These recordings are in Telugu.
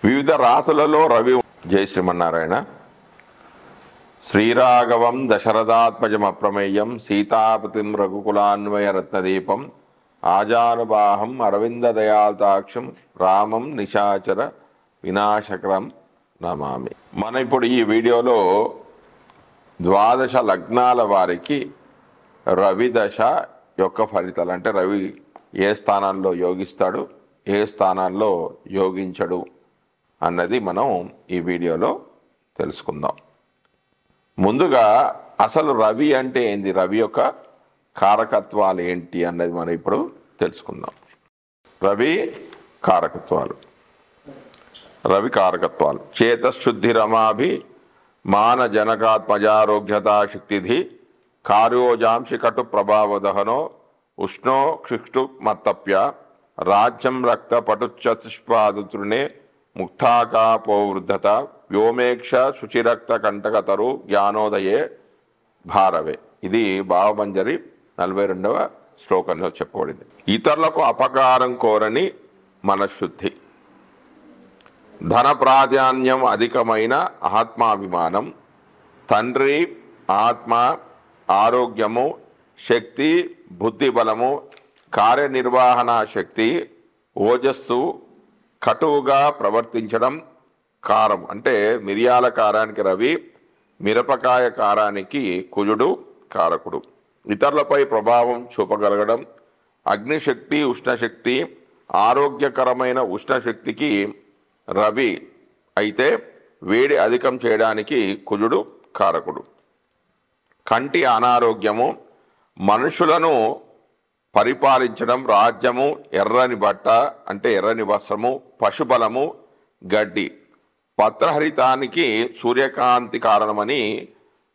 వివిధ రాసులలో రవి. జై శ్రీమన్నారాయణ. శ్రీరాఘవం దశరథాత్మజమప్రమేయం సీతాపతిం రఘుకులాన్వయ రత్నదీపం ఆజానుబాహం అరవిందదయాతాక్షం రామం నిశాచర వినాశకరం నమామి. మన ఇప్పుడు ఈ వీడియోలో ద్వాదశ లగ్నాల వారికి రవి దశ యొక్క ఫలితాలు, అంటే రవి ఏ స్థానాల్లో యోగిస్తాడు, ఏ స్థానాల్లో యోగించడు అన్నది మనం ఈ వీడియోలో తెలుసుకుందాం. ముందుగా అసలు రవి అంటే ఏంది, రవి యొక్క కారకత్వాలు ఏంటి అన్నది మనం ఇప్పుడు తెలుసుకుందాం. రవి కారకత్వాలు. చేతశుద్ధి రమాభి మాన జనకాత్మజారోగ్యతా శక్తిధి కార్యోజాంశి కటు ప్రభావదహనో ఉష్ణో క్షిక్షు మర్తప్య రాజ్యం రక్త పటుచతుష్పాదుతృణే ముక్తాకాపోవృద్ధత వ్యోమేక్ష శుచిరక్త కంటకతరు జ్ఞానోదయే భారవే. ఇది భావమంజరి 42వ శ్లోకంలో చెప్పబడింది. ఇతరులకు అపకారం కోరని మనశుద్ధి, ధన ప్రాధాన్యం అధికమైన ఆత్మాభిమానం, తండ్రి ఆత్మ ఆరోగ్యము, శక్తి బుద్ధి బలము, కార్యనిర్వహణ శక్తి, ఓజస్సు, కటువుగా ప్రవర్తించడం, కారం అంటే మిరియాల కారానికి రవి, మిరపకాయ కారానికి కుజుడు కారకుడు, ఇతరులపై ప్రభావం చూపగలగడం, అగ్నిశక్తి ఉష్ణశక్తి, ఆరోగ్యకరమైన ఉష్ణశక్తికి రవి అయితే వేడి అధికం చేయడానికి కుజుడు కారకుడు, కంటి అనారోగ్యము, మనుషులను పరిపాలించడం, రాజ్యము, ఎర్రని బట్ట అంటే ఎర్రని వస్త్రము, పశుబలము, గడ్డి, పత్రహరితానికి సూర్యకాంతి కారణమని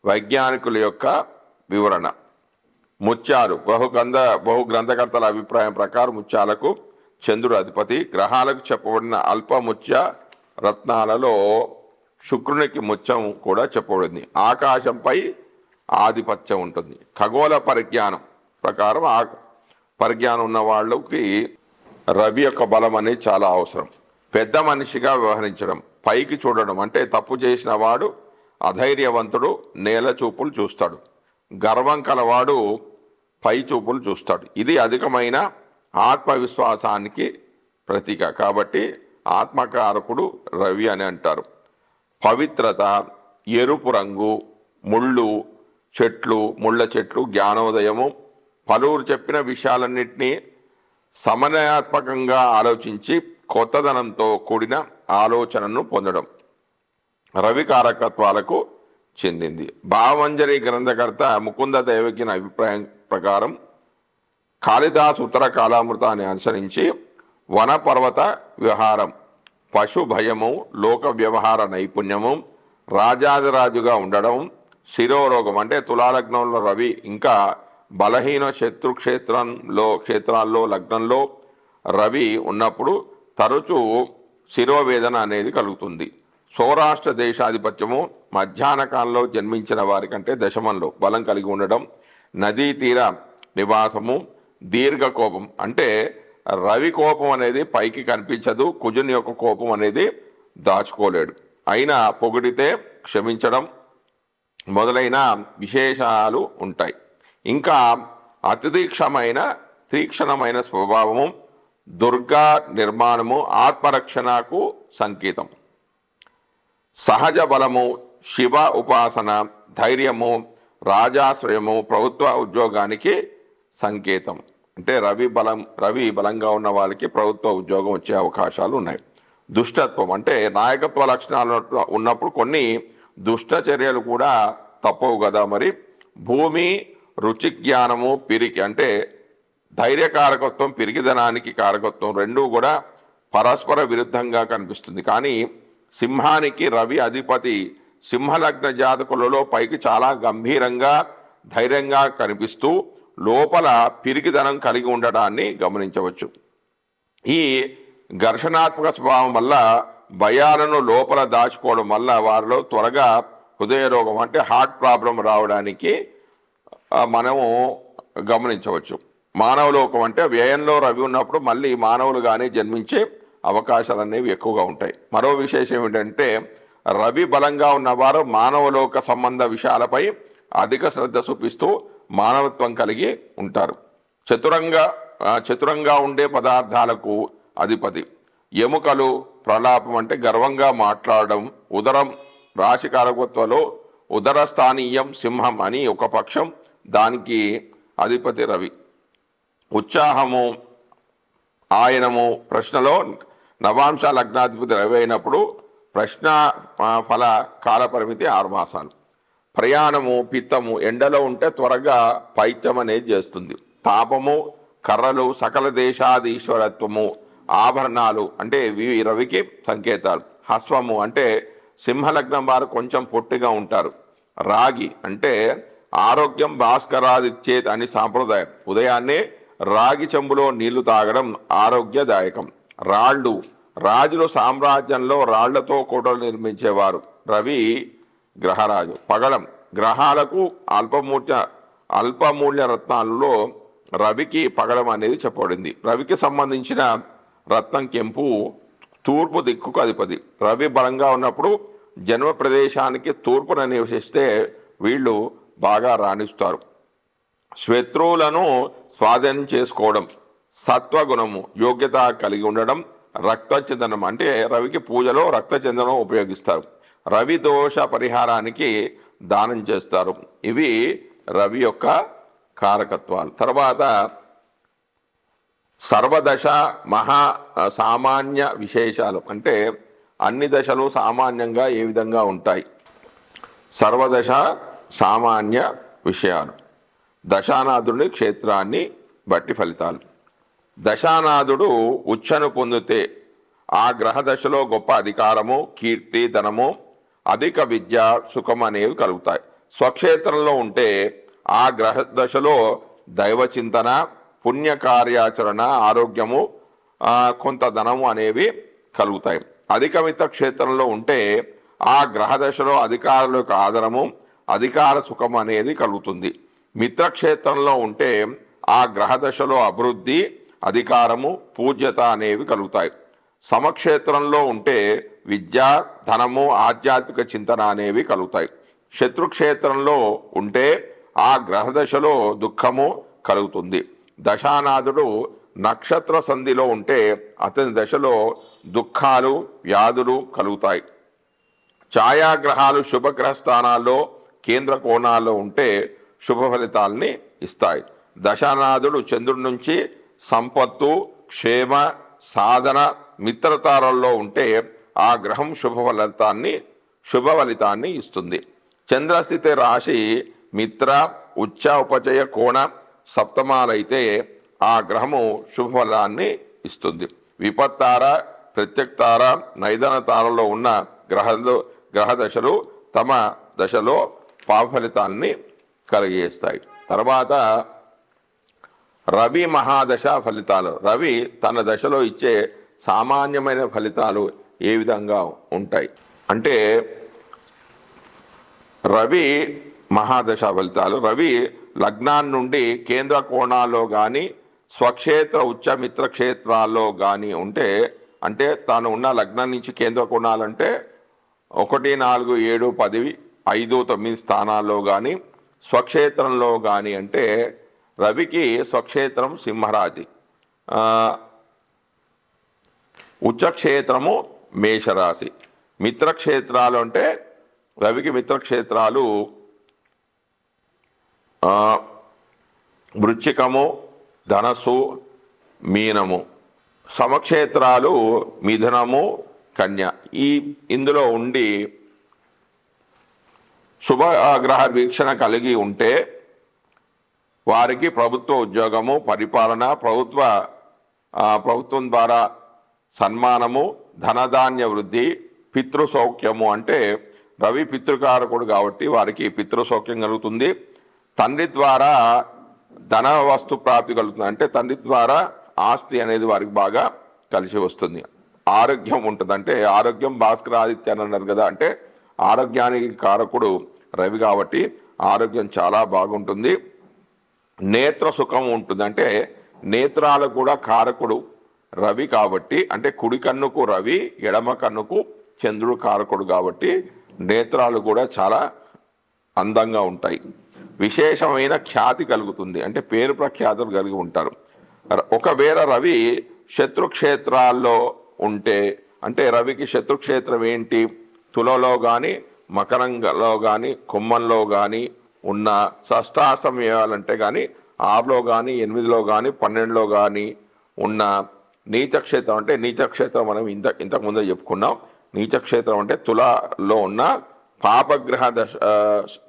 వైజ్ఞానికుల యొక్క వివరణ. ముత్యాలు, బహు గ్రంథకర్తల అభిప్రాయం ప్రకారం ముత్యాలకు చంద్రుడు అధిపతి. గ్రహాలకు చెప్పబడిన అల్పముత్య రత్నాలలో శుక్రునికి ముత్యం కూడా చెప్పబడింది. ఆకాశంపై ఆధిపత్యం ఉంటుంది. ఖగోళ పరిజ్ఞానం ప్రకారం పరిజ్ఞానం ఉన్న వాళ్ళకి రవి యొక్క బలం అనేది చాలా అవసరం. పెద్ద మనిషిగా వ్యవహరించడం, పైకి చూడడం అంటే తప్పు చేసిన వాడు అధైర్యవంతుడు, నేల చూపులు చూస్తాడు. గర్వం కలవాడు పై చూపులు చూస్తాడు. ఇది అధికమైన ఆత్మవిశ్వాసానికి ప్రతీక కాబట్టి ఆత్మకారకుడు రవి అని అంటారు. పవిత్రత, ఎరుపు రంగు, ముళ్ళ చెట్లు, జ్ఞానోదయము, పలువురు చెప్పిన విషయాలన్నింటినీ సమన్వయాత్మకంగా ఆలోచించి కొత్తదనంతో కూడిన ఆలోచనను పొందడం రవి కారకత్వాలకు చెందింది. భావమంజరి గ్రంథకర్త ముకుంద దేవకిన అభిప్రాయం ప్రకారం కాళిదాసు ఉత్తర కాలామృతాన్ని అనుసరించి వనపర్వత విహారం, పశు భయము, లోక వ్యవహార నైపుణ్యము, రాజాదిరాజుగా ఉండడం, శిరోరోగం అంటే తులాలగ్నంలో రవి ఇంకా బలహీన క్షేత్రాల్లో లగ్నంలో రవి ఉన్నప్పుడు తరచూ శిరోవేదన అనేది కలుగుతుంది. సౌరాష్ట్ర దేశాధిపత్యము, మధ్యాహ్న కాలంలో జన్మించిన వారికంటే దశమంలో బలం కలిగి ఉండడం, నదీ తీర నివాసము, దీర్ఘ కోపం అంటే రవి కోపం అనేది పైకి కనిపించదు, కుజుని యొక్క కోపం అనేది దాచుకోలేడు, అయినా పొగిడితే క్షమించడం మొదలైన విశేషాలు ఉంటాయి. ఇంకా అతి తీక్షణమైన స్వభావము, దుర్గా నిర్మాణము, ఆత్మరక్షణకు సంకేతం. సహజ బలము, శివ ఉపాసన, ధైర్యము, రాజాశ్రయము, ప్రభుత్వ ఉద్యోగానికి సంకేతం. అంటే రవి బలంగా ఉన్న వాళ్ళకి ప్రభుత్వ ఉద్యోగం వచ్చే అవకాశాలు ఉన్నాయి. దుష్టత్వం అంటే నాయకత్వ లక్షణాలు ఉన్నప్పుడు కొన్ని దుష్ట చర్యలు కూడా తప్పవు కదా. మరి భూమి, రుచి జ్ఞానము, పిరికి అంటే ధైర్యకారకత్వం, పిరికిదనానికి కారకత్వం రెండూ కూడా పరస్పర విరుద్ధంగా కనిపిస్తుంది. కానీ సింహానికి రవి అధిపతి సింహలగ్న జాతకులలో పైకి చాలా గంభీరంగా ధైర్యంగా కనిపిస్తూ లోపల పిరికిదనం కలిగి ఉండడాన్ని గమనించవచ్చు. ఈ ఘర్షణాత్మక స్వభావం వల్ల భయాలను లోపల దాచుకోవడం వల్ల వారిలో త్వరగా హృదయ రోగం అంటే హార్ట్ ప్రాబ్లం రావడానికి మనము గమనించవచ్చు. మానవలోకం అంటే వ్యయంలో రవి ఉన్నప్పుడు మళ్ళీ మానవులుగానే జన్మించే అవకాశాలు అనేవి ఎక్కువగా ఉంటాయి. మరో విశేషం ఏమిటంటే రవి బలంగా ఉన్నవారు మానవలోక సంబంధ విషయాలపై అధిక శ్రద్ధ చూపిస్తూ మానవత్వం కలిగి ఉంటారు. చతురంగా ఉండే పదార్థాలకు అధిపతి. ఎముకలు ప్రలాపం అంటే గర్వంగా మాట్లాడడం. ఉదరం రాశికారకత్వంలో ఉదరస్థానీయం సింహం అని ఒక పక్షం, దానికి అధిపతి రవి. ఉత్సాహము ఆయనము ప్రశ్నలో నవాంశ లగ్నాధిపతి రవి అయినప్పుడు ప్రశ్న ఫల కాలపరిమితి 6 మాసాలు. ప్రయాణము పిత్తము ఎండలో ఉంటే త్వరగా పైత్యం అనేది చేస్తుంది. తాపము కర్రలు సకల దేశాధీశ్వరత్వము ఆభరణాలు అంటే ఇవి రవికి సంకేతాలు. హస్వము అంటే సింహలగ్నం వారు కొంచెం పొట్టిగా ఉంటారు. రాగి అంటే ఆరోగ్యం భాస్కరాదిచ్చేత్ అని సాంప్రదాయం. ఉదయాన్నే రాగి చెంబులో నీళ్లు తాగడం ఆరోగ్యదాయకం. రాళ్ళు రాజులు సామ్రాజ్యంలో రాళ్లతో కోటలు నిర్మించేవారు. రవి గ్రహరాజు. పగడం గ్రహాలకు అల్పమూల్య రత్నాలలో రవికి పగడం అనేది చెప్పబడింది. రవికి సంబంధించిన రత్నం కెంపు తూర్పు దిక్కుకు అధిపతి. రవి బలంగా ఉన్నప్పుడు జన్మ ప్రదేశానికి తూర్పున నివసిస్తే వీళ్ళు బాగా రాణిస్తారు. శత్రువులను స్వాధీనం చేసుకోవడం, సత్వగుణము, యోగ్యత కలిగి ఉండడం, రక్తచందనం అంటే రవికి పూజలో రక్తచందనం ఉపయోగిస్తారు. రవి దోష పరిహారానికి దానం చేస్తారు. ఇవి రవి యొక్క కారకత్వాలు. తర్వాత సర్వదశ మహా సామాన్య విశేషాలు అంటే అన్ని దశలు సామాన్యంగా ఏ విధంగా ఉంటాయి. సర్వదశ సామాన్య విషయాలు. దశానాథుడి క్షేత్రాన్ని బట్టి ఫలితాలు. దశానాథుడు ఉచ్చను పొందితే ఆ గ్రహ దశలో గొప్ప అధికారము, కీర్తి, ధనము, అధిక విద్య, సుఖం అనేవి కలుగుతాయి. స్వక్షేత్రంలో ఉంటే ఆ గ్రహ దశలో దైవ చింతన, పుణ్యకార్యాచరణ, ఆరోగ్యము, కొంత ధనము అనేవి కలుగుతాయి. అధిక మిత్ర క్షేత్రంలో ఉంటే ఆ గ్రహ దశలో అధికారులకు ఆదరము, అధికార సుఖం అనేది కలుగుతుంది. మిత్రక్షేత్రంలో ఉంటే ఆ గ్రహ దశలో అభివృద్ధి, అధికారము, పూజ్యత అనేవి కలుగుతాయి. సమక్షేత్రంలో ఉంటే విద్య, ధనము, ఆధ్యాత్మిక చింతన అనేవి కలుగుతాయి. శత్రుక్షేత్రంలో ఉంటే ఆ గ్రహ దశలో దుఃఖము కలుగుతుంది. దశానాథుడు నక్షత్ర సంధిలో ఉంటే అతని దశలో దుఃఖాలు, వ్యాధులు కలుగుతాయి. ఛాయాగ్రహాలు శుభగ్రహ స్థానాల్లో, కేంద్ర కోణాల్లో ఉంటే శుభ ఫలితాలని ఇస్తాయి. దశానాథుడు చంద్రుడి నుంచి సంపత్తు, క్షేమ, సాధన, మిత్రతారల్లో ఉంటే ఆ గ్రహం శుభ ఫలితాన్ని ఇస్తుంది. చంద్రస్థితి రాశి మిత్ర, ఉచ్చ, ఉపచయ, కోణ సప్తమాలైతే ఆ గ్రహము శుభఫలాన్ని ఇస్తుంది. విపత్తార, ప్రత్యక్తార, నైదన తారలో ఉన్న గ్రహ దశలు తమ దశలో పాప ఫలితాన్ని కలిగేస్తాయి. తర్వాత రవి మహాదశ ఫలితాలు. రవి తన దశలో ఇచ్చే సామాన్యమైన ఫలితాలు ఏ విధంగా ఉంటాయి అంటే రవి మహాదశ ఫలితాలు. రవి లగ్నాన్ని నుండి కేంద్ర కోణాల్లో కానీ స్వక్షేత్ర ఉచ్చ మిత్ర క్షేత్రాల్లో కానీ ఉంటే, అంటే తాను ఉన్న లగ్నం నుంచి కేంద్ర కోణాలంటే 1, 4, 7, 10, 5, 9 స్థానాల్లో కానీ స్వక్షేత్రంలో కానీ అంటే రవికి స్వక్షేత్రం సింహరాశి, ఉచ్చక్షేత్రము మేషరాశి. మిత్రక్షేత్రాలు అంటే రవికి మిత్రక్షేత్రాలు వృశ్చికము, ధనస్సు, మీనము. సమక్షేత్రాలు మిథునము, కన్య. ఇందులో ఉండి శుభగ్రహ వీక్షణ కలిగి ఉంటే వారికి ప్రభుత్వ ఉద్యోగము, పరిపాలన, ప్రభుత్వం ద్వారా సన్మానము, ధనధాన్య వృద్ధి, పితృసౌఖ్యము. అంటే రవి పితృకారకుడు కాబట్టి వారికి పితృసౌఖ్యం కలుగుతుంది. తండ్రి ద్వారా ధన వస్తు ప్రాప్తి కలుగుతుంది, అంటే తండ్రి ద్వారా ఆస్తి అనేది వారికి బాగా కలిసి వస్తుంది. ఆరోగ్యం ఉంటుంది, అంటే ఆరోగ్యం భాస్కరాదిత్య అని అన్నారు కదా, అంటే ఆరోగ్యానికి కారకుడు రవి కాబట్టి ఆరోగ్యం చాలా బాగుంటుంది. నేత్ర సుఖం ఉంటుంది, అంటే నేత్రాలకు కూడా కారకుడు రవి కాబట్టి, అంటే కుడి కన్నుకు రవి, ఎడమ కన్నుకు చంద్రుడు కారకుడు కాబట్టి నేత్రాలు కూడా చాలా అందంగా ఉంటాయి. విశేషమైన ఖ్యాతి కలుగుతుంది, అంటే పేరు ప్రఖ్యాతులు కలిగి ఉంటారు. ఒకవేళ రవి శత్రుక్షేత్రాల్లో ఉంటే, అంటే రవికి శత్రుక్షేత్రం ఏంటి, తులలో కానీ మకరంలో కానీ కుంభంలో కానీ ఉన్న షష్టాష్టమయాలంటే కానీ 6లో కానీ 8లో కానీ 12లో కానీ ఉన్న నీచక్షేత్రం, అంటే నీచక్షేత్రం మనం ఇంతకుముందే చెప్పుకున్నాం. నీచక్షేత్రం అంటే తులలో ఉన్న పాపగ్రహ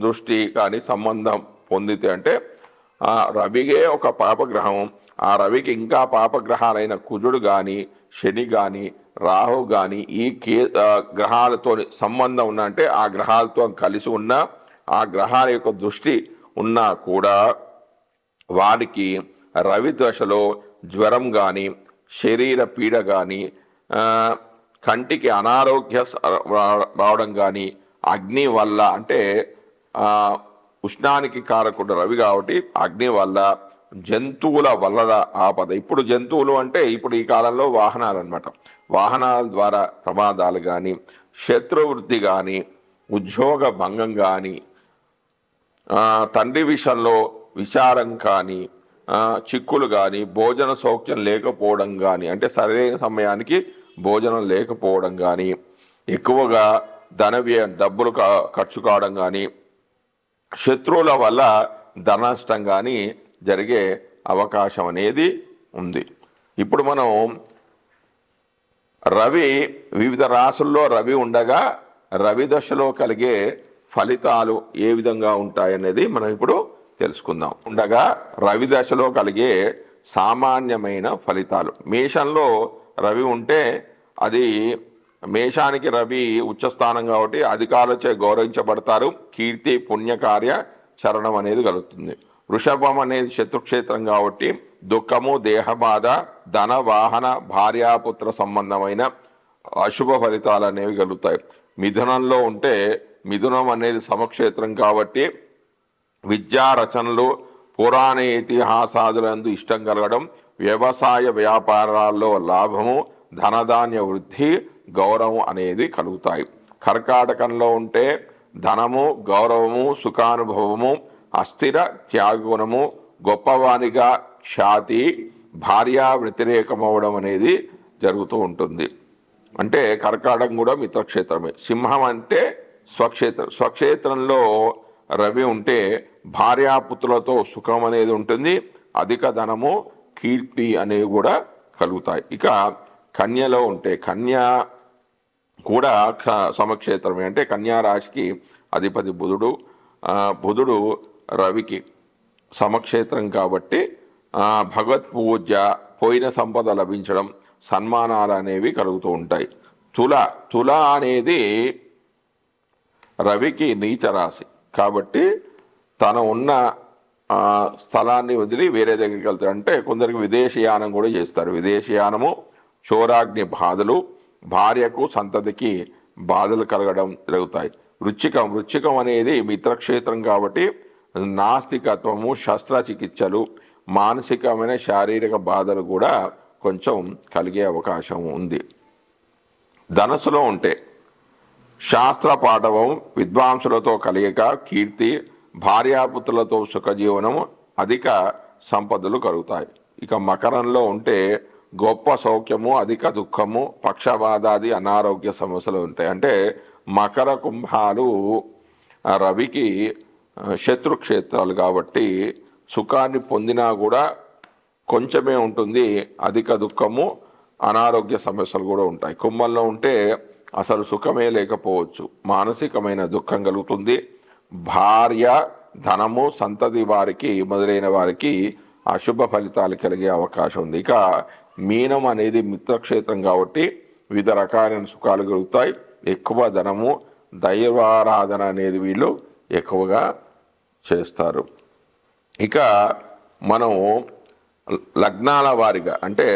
దృష్టి కానీ సంబంధం పొందితే, అంటే రవిగే ఒక పాపగ్రహం, ఆ రవికి ఇంకా పాపగ్రహాలైన కుజుడు కానీ శని కానీ రాహు కానీ ఈ గ్రహాలతో సంబంధం ఉన్న, అంటే ఆ గ్రహాలతో కలిసి ఉన్న ఆ గ్రహాల యొక్క దృష్టి ఉన్నా కూడా వారికి రవి దశలో జ్వరం కానీ శరీర పీడ కానీ కంటికి అనారోగ్య రావడం కానీ అగ్ని వల్ల, అంటే ఉష్ణానికి కారకుడు రవి కాబట్టి అగ్ని వల్ల, జంతువుల వల్ల ఆపద. ఇప్పుడు జంతువులు అంటే ఇప్పుడు ఈ కాలంలో వాహనాలు అన్నమాట. వాహనాల ద్వారా ప్రమాదాలు కానీ, శత్రువృద్ధి కానీ, ఉద్యోగ భంగం కానీ, తండ్రి విషయంలో విచారం కానీ, చిక్కులు కానీ, భోజన సౌఖ్యం లేకపోవడం కానీ, అంటే సరైన సమయానికి భోజనం లేకపోవడం కానీ, ఎక్కువగా డబ్బులు ఖర్చు కావడం కానీ, శత్రువుల వల్ల ధన నష్టం కానీ జరిగే అవకాశం అనేది ఉంది. ఇప్పుడు మనం రవి వివిధ రాశుల్లో రవి ఉండగా రవి దశలో కలిగే ఫలితాలు ఏ విధంగా ఉంటాయనేది మనం ఇప్పుడు తెలుసుకుందాం. ఉండగా రవి దశలో కలిగే సామాన్యమైన ఫలితాలు. మేషంలో రవి ఉంటే, అది మేషానికి రవి ఉచ్చస్థానం కాబట్టి అధికారులచే గౌరవించబడతారు. కీర్తి పుణ్యకార్య చరణం అనేది కలుగుతుంది. వృషభం అనేది శత్రుక్షేత్రం కాబట్టి దుఃఖము, దేహబాధ, ధన వాహన భార్యాపుత్ర సంబంధమైన అశుభ ఫలితాలు అనేవి కలుగుతాయి. మిథునంలో ఉంటే మిథునం అనేది సమక్షేత్రం కాబట్టి విద్యా రచనలు, పురాణ ఇతిహాసాదులందు ఇష్టం కలగడం, వ్యవసాయ వ్యాపారాల్లో లాభము, ధనధాన్య వృద్ధి, గౌరవం అనేది కలుగుతాయి. కర్కాటకంలో ఉంటే ధనము, గౌరవము, సుఖానుభవము, అస్థిర త్యాగగుణము, గొప్పవానిగా ఖ్యాతి, భార్య వ్యతిరేకమవడం అనేది జరుగుతూ ఉంటుంది. అంటే కర్కాటకం కూడా మిత్రక్షేత్రమే. సింహం అంటే స్వక్షేత్రంలో రవి ఉంటే భార్యాపుత్రులతో సుఖం అనేది ఉంటుంది, అధిక ధనము, కీర్తి అనేవి కూడా కలుగుతాయి. ఇక కన్యలో ఉంటే, కన్య కూడా సమక్షేత్రమే. అంటే కన్యా రాశికి అధిపతి బుధుడు. బుధుడు రవికి సమక్షేత్రం కాబట్టి భగవత్ పూజ, పోయిన సంపద లభించడం, సన్మానాలు అనేవి కలుగుతూ ఉంటాయి. తుల అనేది రవికి నీచ రాశి కాబట్టి తన ఉన్న స్థలాన్ని వదిలి వేరే దగ్గరికి వెళ్తారు. అంటే కొందరికి విదేశీయానం కూడా చేస్తారు. విదేశీయానము, చోరాగ్ని బాధలు, భార్యకు సంతతికి బాధలు కలగడం జరుగుతాయి. వృచ్చికం అనేది మిత్రక్షేత్రం కాబట్టి నాస్తికత్వము, శస్త్రచికిత్సలు, మానసికమైన శారీరక బాధలు కూడా కొంచెం కలిగే అవకాశం ఉంది. ధనుసులో ఉంటే శాస్త్ర పాఠవం, విద్వాంసులతో కలియక కీర్తి, భార్యాపుత్రులతో సుఖజీవనము, అధిక సంపదలు కలుగుతాయి. ఇక మకరంలో ఉంటే గొప్ప సౌఖ్యము, అధిక దుఃఖము, పక్షవాదాది అనారోగ్య సమస్యలు ఉంటాయి. అంటే మకర కుంభాలు రవికి శత్రుక్షేత్రాలు కాబట్టి సుఖాన్ని పొందినా కూడా కొంచెమే ఉంటుంది, అధిక దుఃఖము, అనారోగ్య సమస్యలు కూడా ఉంటాయి. కుంభంలో ఉంటే అసలు సుఖమే లేకపోవచ్చు, మానసికమైన దుఃఖం కలుగుతుంది. భార్య, ధనము, సంతతి వారికి మొదలైన వారికి అశుభ ఫలితాలు కలిగే అవకాశం ఉంది. ఇక మీనం అనేది మిత్రక్షేత్రం కాబట్టి వివిధ రకాలైన సుఖాలు కలుగుతాయి. ఎక్కువ ధనము, దైవారాధన అనేది వీళ్ళు ఎక్కువగా చేస్తారు. ఇక మనం లగ్నాల వారిగా, అంటే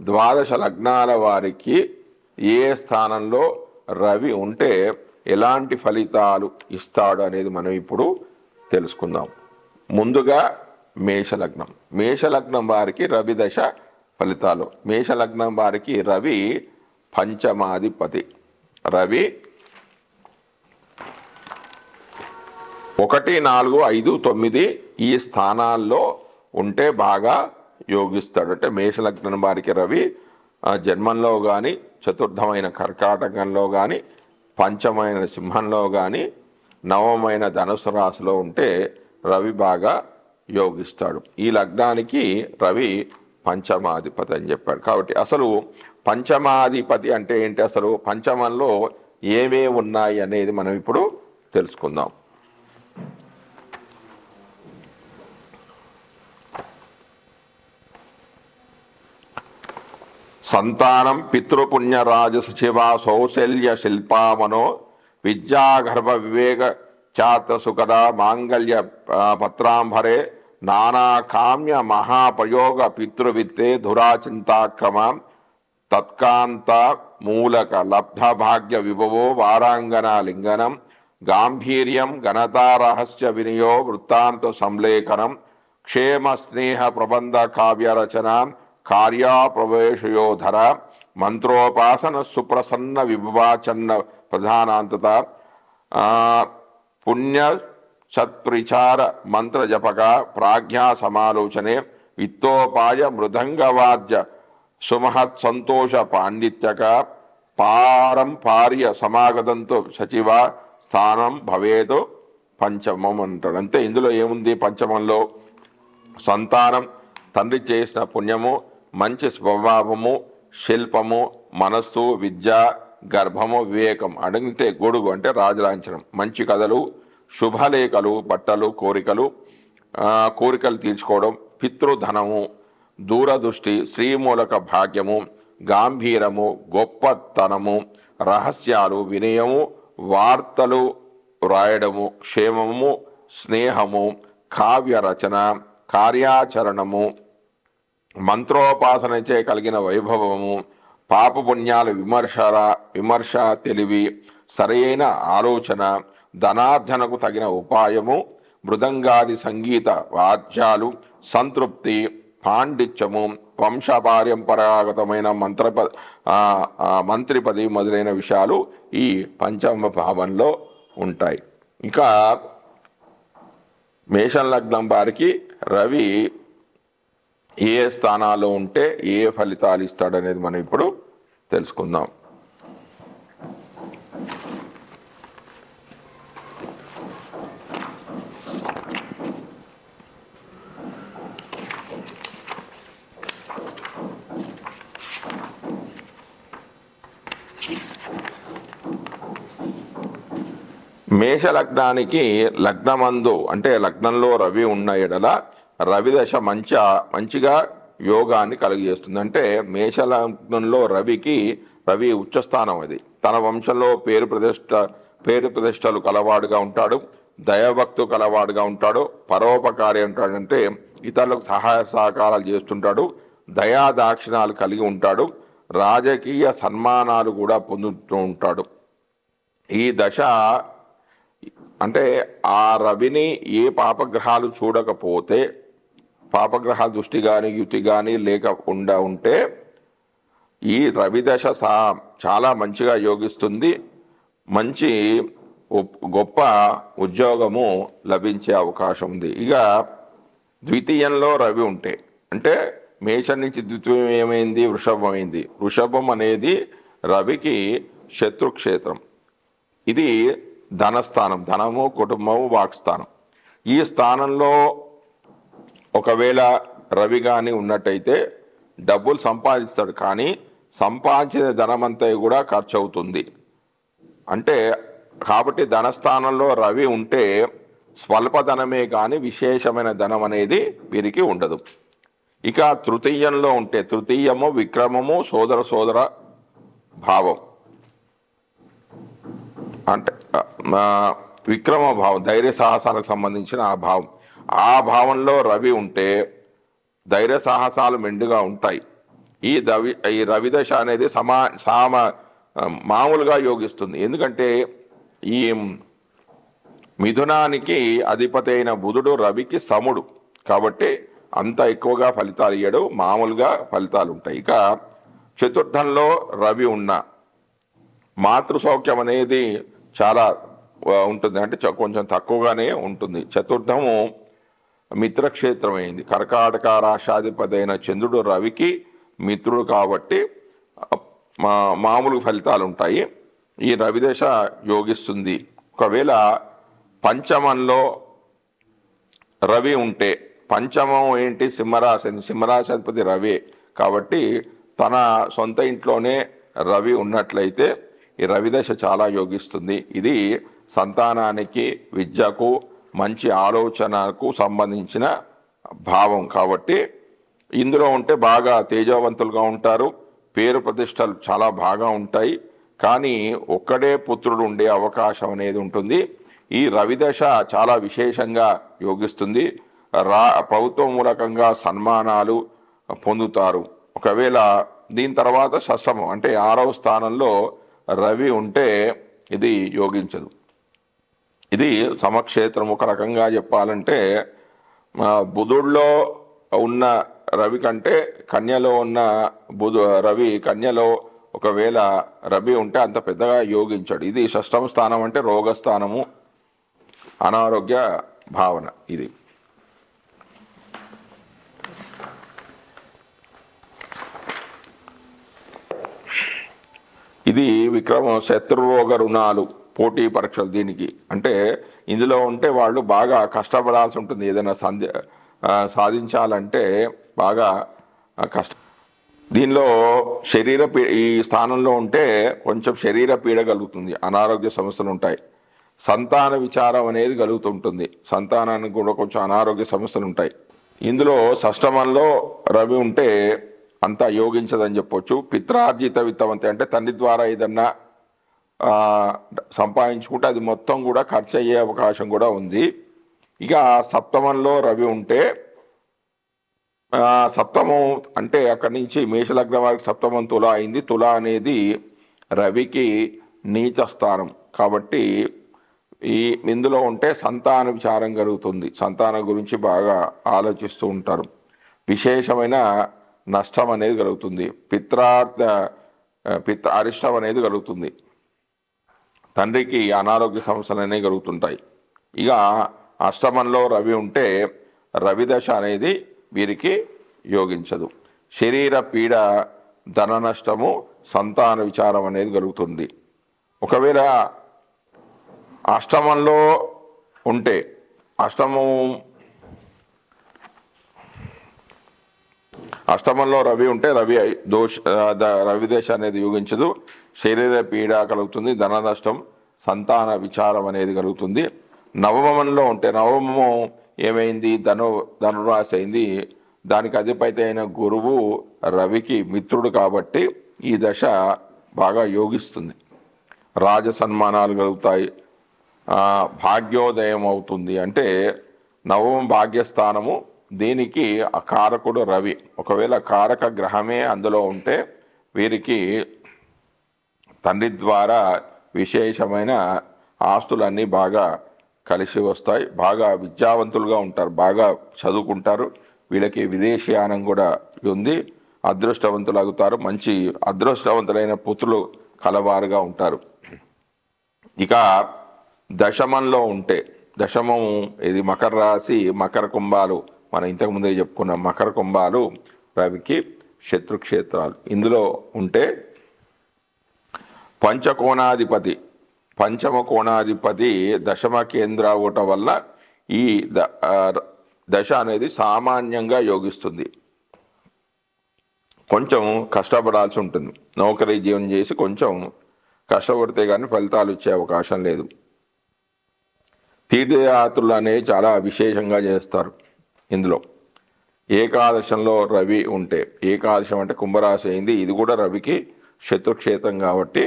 12 లగ్నాల వారికి ఏ స్థానంలో రవి ఉంటే ఎలాంటి ఫలితాలు ఇస్తాడు అనేది మనం ఇప్పుడు తెలుసుకుందాం. ముందుగా మేషలగ్నం. మేషలగ్నం వారికి రవి దశ ఫలితాలు. మేషలగ్నం వారికి రవి పంచమాధిపతి. రవి 1, 4, 5, 9 ఈ స్థానాల్లో ఉంటే బాగా యోగిస్తాడు. అంటే మేషలగ్నం వారికి రవి జన్మంలో కానీ, చతుర్థమైన కర్కాటకంలో కానీ, పంచమైన సింహంలో కానీ, నవమైన ధనుసు రాశిలో ఉంటే రవి బాగా యోగిస్తాడు. ఈ లగ్నానికి రవి పంచమాధిపతి అని చెప్పాడు. కాబట్టి అసలు పంచమాధిపతి అంటే ఏంటి, అసలు పంచమంలో ఏమేమి ఉన్నాయి అనేది మనం ఇప్పుడు తెలుసుకుందాం. సంతానం పితృపుణ్య రాజసచివ సౌశల్య శిల్పామనో విద్యాగర్భ వివేక ఛాత్ర సుఖద మాంగళ్య పత్రాంబరే నానా కామ్య మహాపయోగ పితృవిత్తే ధురాచింతాక్రమ తత్కాంత మూలక లబ్ధ భాగ్య విభవో వారాంగన లింగనం గాంభీర్యం ఘనతారహస్య వినియో వృత్తాంత సంలేఖనం క్షేమ స్నేహ ప్రబంధ కావ్యరచన కార్యాప్రవేశయోధర మంత్రోపాసన సుప్రసన్న విభవాచన్న ప్రధానాంతత పుణ్య సత్ప్రచార మంత్ర జపక ప్రాజ్ఞా సమాలోచనే విత్తోపాయ మృదంగవాద్య సుమహత్ సంతోష పాండిత్యక పారంపార్య సమాగతంతో సచివ స్థానం భవేదు పంచమం అంటాడు. అంతే. ఇందులో ఏముంది, పంచమంలో సంతానం, తండ్రి చేసిన పుణ్యము, మంచి స్వభావము, శిల్పము, మనస్సు, విద్య, గర్భము, వివేకం అడిగితే గొడుగు అంటే రాజలాంఛనం, మంచి కథలు, శుభలేఖలు, బట్టలు, కోరికలు తీర్చుకోవడం, పితృధనము, దూరదృష్టి, శ్రీమూలక భాగ్యము, గాంభీరము, గొప్పతనము, రహస్యాలు, వినయము, వార్తలు రాయడము, క్షేమము, స్నేహము, కావ్య రచన, కార్యాచరణము, మంత్రోపాసనచే కలిగిన వైభవము, పాపపుణ్యాల విమర్శ తెలివి, సరైన ఆలోచన, ధనార్జనకు తగిన ఉపాయము, మృదంగాది సంగీత వాద్యాలు, సంతృప్తి, పాండిత్యము, వంశపారంపరాగతమైన మంత్రిపది మొదలైన విషయాలు ఈ పంచమ భావంలో ఉంటాయి. ఇంకా మేషం లగ్నం వారికి రవి ఏ స్థానాల్లో ఉంటే ఏ ఫలితాలు ఇస్తాడనేది మనం ఇప్పుడు తెలుసుకుందాం. మేషలగ్నానికి లగ్నమందు అంటే లగ్నంలో రవి ఉన్న ఎడల రవి దశ మంచిగా యోగాన్ని కలిగజేస్తుంది. అంటే మేషలగ్నంలో రవి ఉచ్చస్థానం. అది తన వంశంలో పేరు ప్రతిష్టలు కలవాడుగా ఉంటాడు, దైవభక్తు కలవాడుగా ఉంటాడు, పరోపకారి ఉంటాడంటే ఇతరులకు సహాయ సహకారాలు చేస్తుంటాడు, దయాదాక్షిణాలు కలిగి ఉంటాడు, రాజకీయ సన్మానాలు కూడా పొందుతూ ఉంటాడు. ఈ దశ అంటే ఆ రవిని ఏ పాపగ్రహాలు చూడకపోతే, పాపగ్రహాల దృష్టి కానీ యుతి కానీ లేకుండా ఉంటే ఈ రవి దశ చాలా మంచిగా యోగిస్తుంది. మంచి గొప్ప ఉద్యోగము లభించే అవకాశం ఉంది. ఇక ద్వితీయంలో రవి ఉంటే అంటే మేషం నుంచి ద్వితీయం ఏమైంది, వృషభం అయింది. వృషభం అనేది రవికి శత్రుక్షేత్రం. ఇది ధనస్థానం, ధనము, కుటుంబము, వాక్స్థానం. ఈ స్థానంలో ఒకవేళ రవి కానీ ఉన్నట్టయితే డబ్బులు సంపాదిస్తాడు, కానీ సంపాదించిన ధనమంతా కూడా ఖర్చు అవుతుంది. అంటే కాబట్టి ధనస్థానంలో రవి ఉంటే స్వల్ప ధనమే కానీ విశేషమైన ధనం అనేది వీరికి ఉండదు. ఇక తృతీయంలో ఉంటే, తృతీయము విక్రమము, సోదర భావం అంటే విక్రమ భావం, ధైర్య సాహసాలకు సంబంధించిన ఆ భావం. ఆ భావంలో రవి ఉంటే ధైర్య సాహసాలు మెండుగా ఉంటాయి. ఈ రవి దశ అనేది మామూలుగా యోగిస్తుంది. ఎందుకంటే ఈ మిథునానికి అధిపతి అయిన బుధుడు రవికి సముడు, కాబట్టి అంత ఎక్కువగా ఫలితాలు ఇయ్యడు, మామూలుగా ఫలితాలు ఉంటాయి. ఇక చతుర్థంలో రవి ఉన్న మాతృ సౌఖ్యం అనేది చాలా ఉంటుంది, అంటే కొంచెం తక్కువగానే ఉంటుంది. చతుర్థము మిత్రక్షేత్రమైంది. కర్కాటక రాశాధిపతి అయిన చంద్రుడు రవికి మిత్రుడు కాబట్టి మామూలు ఫలితాలు ఉంటాయి. ఈ రవిదశ యోగిస్తుంది. ఒకవేళ పంచమంలో రవి ఉంటే, పంచమం ఏంటి? సింహరాశి, సింహరాశాధిపతి రవి కాబట్టి తన సొంత ఇంట్లోనే రవి ఉన్నట్లయితే ఈ రవిదశ చాలా యోగిస్తుంది. ఇది సంతానానికి, విద్యకు, మంచి ఆలోచనకు సంబంధించిన భావం కాబట్టి ఇందులో ఉంటే బాగా తేజవంతులుగా ఉంటారు, పేరు ప్రతిష్టలు చాలా బాగా ఉంటాయి. కానీ ఒక్కడే పుత్రుడు ఉండే అవకాశం అనేది ఉంటుంది. ఈ రవిదశ చాలా విశేషంగా యోగిస్తుంది. ప్రభుత్వ మూలకంగా సన్మానాలు పొందుతారు. ఒకవేళ దీని తర్వాత షష్టమం అంటే 6వ స్థానంలో రవి ఉంటే ఇది యోగించదు. ఇది సమక్షేత్రం. ఒక రకంగా చెప్పాలంటే బుధుడిలో ఉన్న రవి కంటే కన్యలో ఉన్న రవి, కన్యలో ఒకవేళ రవి ఉంటే అంత పెద్దగా యోగించాడు. ఇది షష్టమ స్థానం అంటే రోగస్థానము, అనారోగ్య భావన. ఇది విక్రమం శత్రురోగ రుణాలు, పోటీ పరీక్షలు. దీనికి అంటే ఇందులో ఉంటే వాళ్ళు బాగా కష్టపడాల్సి ఉంటుంది. ఏదైనా సాధించాలంటే బాగా దీనిలో ఈ స్థానంలో ఉంటే కొంచెం శరీర పీడ కలుగుతుంది, అనారోగ్య సమస్యలు ఉంటాయి. సంతాన విచారం అనేది కలుగుతుంటుంది, సంతానానికి కూడా కొంచెం అనారోగ్య సమస్యలు ఉంటాయి. ఇందులో షష్టమంలో రవి ఉంటే అంత యోగించదని చెప్పొచ్చు. పిత్రార్జిత విత్తవంతి అంటే తండ్రి ద్వారా ఏదన్నా సంపాదించుకుంటే అది మొత్తం కూడా ఖర్చు అయ్యే అవకాశం కూడా ఉంది. ఇక సప్తమంలో రవి ఉంటే, సప్తమం అంటే అక్కడి నుంచి మేషలగ్నం వారికి సప్తమం తుల అయింది. తుల అనేది రవికి నీచ స్థానం కాబట్టి ఇందులో ఉంటే సంతాన విచారం కలుగుతుంది, సంతానం గురించి బాగా ఆలోచిస్తూ ఉంటారు, విశేషమైన నష్టం అనేది కలుగుతుంది, అరిష్టం అనేది కలుగుతుంది, తండ్రికి అనారోగ్య సమస్యలు అనేవి కలుగుతుంటాయి. ఇక అష్టమంలో రవి ఉంటే రవిదశ అనేది వీరికి యోగించదు. శరీర పీడ, ధన నష్టము, సంతాన విచారం అనేది కలుగుతుంది. ఒకవేళ అష్టమంలో ఉంటే, అష్టమంలో రవి ఉంటే రవిదశ అనేది యోగించదు. శరీర పీడ కలుగుతుంది, ధన నష్టం, సంతాన విచారం అనేది కలుగుతుంది. నవమంలో ఉంటే, నవమము ఏమైంది? ధనురాశి అయింది. దానికి అధిపతి అయిన గురువు రవికి మిత్రుడు కాబట్టి ఈ దశ బాగా యోగిస్తుంది. రాజ సన్మానాలు కలుగుతాయి, భాగ్యోదయం అవుతుంది. అంటే నవమ భాగ్యస్థానము, దీనికి ఆ కారకుడు రవి. ఒకవేళ కారక గ్రహమే అందులో ఉంటే వీరికి తండ్రి ద్వారా విశేషమైన ఆస్తులన్నీ బాగా కలిసి వస్తాయి, బాగా విద్యావంతులుగా ఉంటారు, బాగా చదువుకుంటారు. వీళ్ళకి విదేశీయానం కూడా ఉంది, అదృష్టవంతులు అవుతారు, మంచి అదృష్టవంతులైన పుత్రులు కలవారుగా ఉంటారు. ఇక దశమంలో ఉంటే, దశమం ఇది మకర రాశి, మకర కుంభాలు, మనం ఇంతకుముందే చెప్పుకున్న మకర కుంభాలు రవికి శత్రుక్షేత్రాలు. ఇందులో ఉంటే పంచమ కోణాధిపతి దశమ కేంద్ర అవటం వల్ల ఈ దశ అనేది సామాన్యంగా యోగిస్తుంది. కొంచెం కష్టపడాల్సి ఉంటుంది, నౌకరీ జీవనం చేసి కొంచెం కష్టపడితే కానీ ఫలితాలు వచ్చే అవకాశం లేదు. తీర్థయాత్రలు అనేవి చాలా విశేషంగా చేస్తారు. ఇందులో ఏకాదశంలో రవి ఉంటే, ఏకాదశం అంటే కుంభరాశి అయింది, ఇది కూడా రవికి శత్రుక్షేత్రం కాబట్టి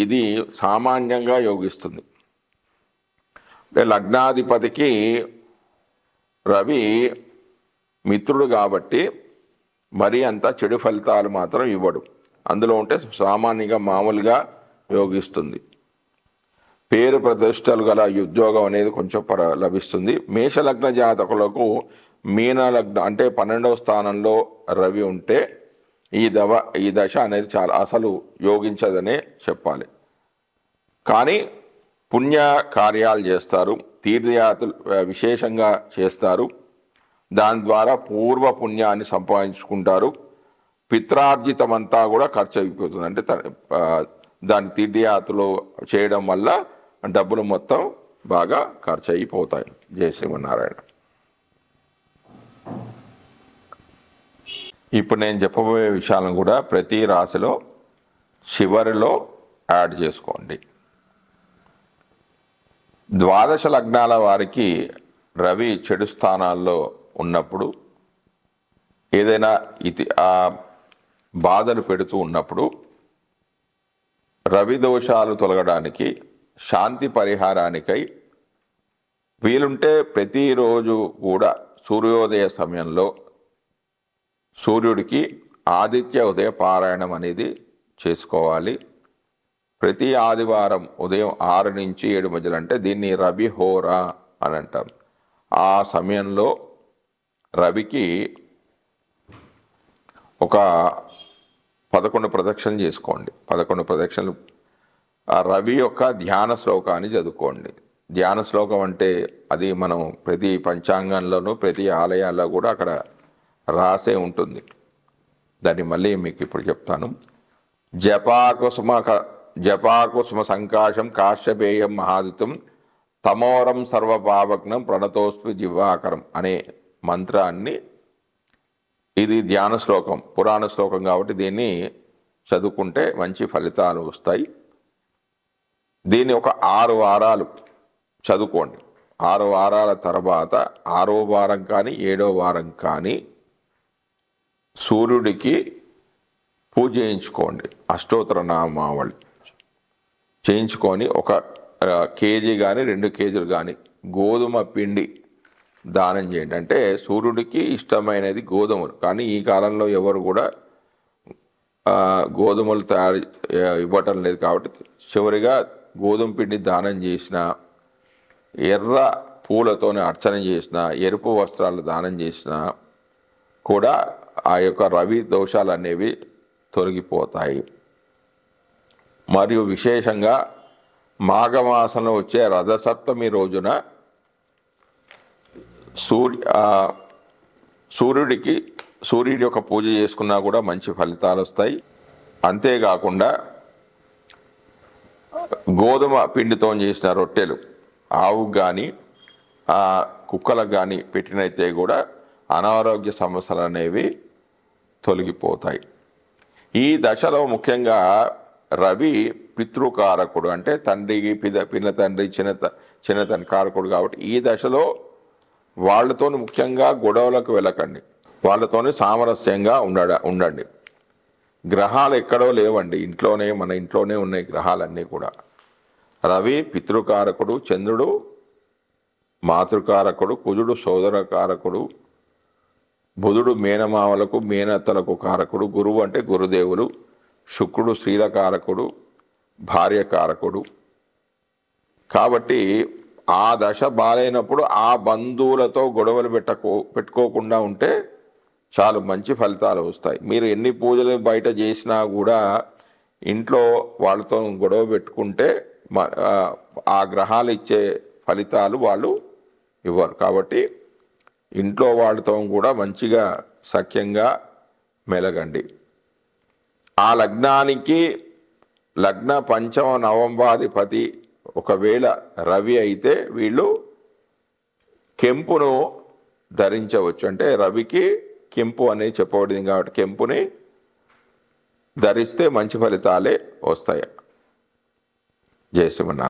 ఇది సామాన్యంగా యోగిస్తుంది. అంటే లగ్నాధిపతికి రవి మిత్రుడు కాబట్టి మరీ అంత చెడు ఫలితాలు మాత్రం ఇవ్వడు. అందులో ఉంటే సామాన్యంగా మామూలుగా యోగిస్తుంది. పేరు ప్రతిష్టలు గల ఉద్యోగం అనేది కొంచెం లభిస్తుంది. మేషలగ్న జాతకులకు మీన లగ్న అంటే 12వ స్థానంలో రవి ఉంటే ఈ దశ అనేది చాలా అసలు యోగించదనే చెప్పాలి. కానీ పుణ్య కార్యాలు చేస్తారు, తీర్థయాత్రలు విశేషంగా చేస్తారు, దాని ద్వారా పూర్వ పుణ్యాన్ని సంపాదించుకుంటారు. పిత్రార్జితమంతా కూడా ఖర్చు అయిపోతుంది. అంటే దాని తీర్థయాత్రలు చేయడం వల్ల డబ్బులు మొత్తం బాగా ఖర్చు అయిపోతాయి. జై శ్రీమన్నారాయణ. ఇప్పుడు నేను చెప్పబోయే విషయాలను కూడా ప్రతి రాశిలో చివరిలో యాడ్ చేసుకోండి. ద్వాదశ లగ్నాల వారికి రవి చెడు స్థానాల్లో ఉన్నప్పుడు ఏదైనా బాధలు పెడుతూ ఉన్నప్పుడు రవి దోషాలు తొలగడానికి శాంతి పరిహారానికై వీలుంటే ప్రతిరోజు కూడా సూర్యోదయ సమయంలో సూర్యుడికి ఆదిత్య ఉదయ పారాయణం అనేది చేసుకోవాలి. ప్రతి ఆదివారం ఉదయం 6 నుంచి 7 మధ్యలో, అంటే దీన్ని రవి హోరా అని అంటారు. ఆ సమయంలో రవికి ఒక 11 ప్రదక్షిణలు చేసుకోండి. 11 ప్రదక్షిణలు ఆ రవి యొక్క ధ్యాన శ్లోకాన్ని చదువుకోండి. ధ్యాన శ్లోకం అంటే అది మనం ప్రతి పంచాంగంలోనూ ప్రతి ఆలయాల్లో కూడా అక్కడ రాసే ఉంటుంది. దాన్ని మళ్ళీ మీకు ఇప్పుడు చెప్తాను. జపాకుసుమ సంకాశం కాశ్యపేయం మహాదితం తమోరం సర్వపావగ్నం ప్రణతోస్మి జివ్వాకరం అనే మంత్రాన్ని, ఇది ధ్యాన శ్లోకం, పురాణ శ్లోకం కాబట్టి దీన్ని చదువుకుంటే మంచి ఫలితాలు వస్తాయి. దీన్ని ఒక 6 వారాలు చదువుకోండి. 6 వారాల తర్వాత 6వ వారం కానీ 7వ వారం కానీ సూర్యుడికి పూజ చేయించుకోండి. అష్టోత్తర నామావళి చేయించుకొని 1 కేజీ కానీ 2 కేజీలు కానీ గోధుమ పిండి దానం చేయండి. అంటే సూర్యుడికి ఇష్టమైనది గోధుమలు, కానీ ఈ కాలంలో ఎవరు కూడా గోధుమలు ఇవ్వటం లేదు కాబట్టి చివరిగా గోధుమ పిండి దానం చేసిన, ఎర్ర పూలతోనే అర్చన చేసిన, ఎరుపు వస్త్రాలు దానం చేసిన కూడా ఆ యొక్క రవి దోషాలు అనేవి తొలగిపోతాయి. మరియు విశేషంగా మాఘమాసంలో వచ్చే రథసప్తమి రోజున సూర్యుడి యొక్క పూజ చేసుకున్నా కూడా మంచి ఫలితాలు వస్తాయి. అంతేకాకుండా గోధుమ పిండితో చేసిన రొట్టెలు ఆవుకు కానీ కుక్కలకు కానీ పెట్టినైతే కూడా అనారోగ్య సమస్యలు అనేవి తొలగిపోతాయి. ఈ దశలో ముఖ్యంగా రవి పితృకారకుడు, అంటే తండ్రికి పిన్న తండ్రి చిన్న తండ్రి కారకుడు కాబట్టి ఈ దశలో వాళ్ళతో ముఖ్యంగా గొడవలకు వెళ్ళకండి, వాళ్ళతోని సామరస్యంగా ఉండండి. గ్రహాలు ఎక్కడో లేవండి, మన ఇంట్లోనే ఉన్నాయి గ్రహాలన్నీ కూడా. రవి పితృకారకుడు, చంద్రుడు మాతృకారకుడు, కుజుడు సోదరకారకుడు, బుధుడు మేనమామలకు మేనత్తలకు కారకుడు, గురువు అంటే గురుదేవులు, శుక్రుడు స్త్రీలకారకుడు, భార్యకారకుడు. కాబట్టి ఆ దశ బాలైనప్పుడు ఆ బంధువులతో గొడవలు పెట్టుకోకుండా ఉంటే చాలు, మంచి ఫలితాలు వస్తాయి. మీరు ఎన్ని పూజలు బయట చేసినా కూడా ఇంట్లో వాళ్ళతో గొడవ పెట్టుకుంటే ఆ గ్రహాలు ఇచ్చే ఫలితాలు వాళ్ళు ఇవ్వరు. కాబట్టి ఇంట్లో వాళ్ళతో కూడా మంచిగా సఖ్యంగా మెలగండి. ఆ లగ్నానికి లగ్న పంచమ నవంబాధిపతి ఒకవేళ రవి అయితే వీళ్ళు కెంపును ధరించవచ్చు. అంటే రవికి కెంపు అనేది చెప్పబడింది కాబట్టి కెంపుని ధరిస్తే మంచి ఫలితాలే వస్తాయి. జై శ్రీమన్నారాయణ.